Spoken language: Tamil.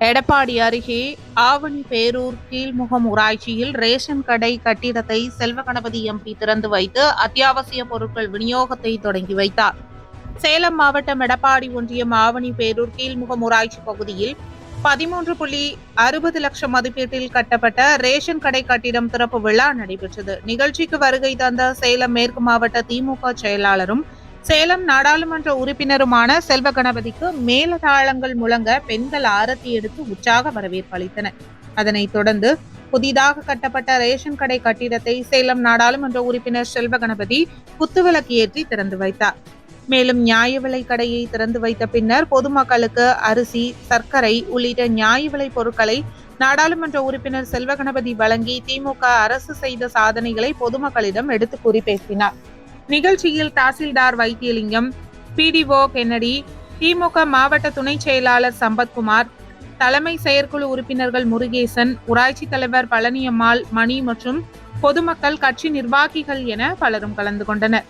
எடப்பாடி அருகே ஆவணி பேரூர் கீழ்முகம் ஊராட்சியில் ரேஷன் கடை கட்டிடத்தை செல்வகணபதி எம்பி திறந்து வைத்து அத்தியாவசிய பொருட்கள் விநியோகத்தை தொடங்கி வைத்தார். சேலம் மாவட்டம் எடப்பாடி ஒன்றியம் ஆவணி பேரூர் கீழ்முகம் ஊராட்சி பகுதியில் 13.60 லட்சம் மதிப்பீட்டில் கட்டப்பட்ட ரேஷன் கடை கட்டிடம் திறப்பு விழா நடைபெற்றது. நிகழ்ச்சிக்கு வருகை தந்த சேலம் மேற்கு மாவட்ட திமுக செயலாளரும் சேலம் நாடாளுமன்ற உறுப்பினருமான செல்வகணபதிக்கு மேலதாளங்கள் முழங்க பெண்கள் ஆரத்தி எடுத்து உற்சாக வரவேற்பு அளித்தனர். அதனைத் தொடர்ந்து புதிதாக கட்டப்பட்ட ரேஷன் கடை கட்டிடத்தை சேலம் நாடாளுமன்ற உறுப்பினர் செல்வகணபதி குத்துவிளக்கு ஏற்றி திறந்து வைத்தார். மேலும் நியாய விலை கடையை திறந்து வைத்த பின்னர் பொதுமக்களுக்கு அரிசி, சர்க்கரை உள்ளிட்ட நியாய விலை பொருட்களை நாடாளுமன்ற உறுப்பினர் செல்வகணபதி வழங்கி திமுக அரசு செய்த சாதனைகளை பொதுமக்களிடம் எடுத்து கூறி பேசினார். நிகழ்ச்சியில் தாசில்தார் வைத்தியலிங்கம், பிடிஓ கென்னடி, திமுக மாவட்ட துணை செயலாளர் சம்பத்குமார், தலைமை செயற்குழு உறுப்பினர்கள் முருகேசன், ஊராட்சி தலைவர் பழனியம்மாள், மணி மற்றும் பொதுமக்கள், கட்சி நிர்வாகிகள் என பலரும் கலந்து கொண்டனர்.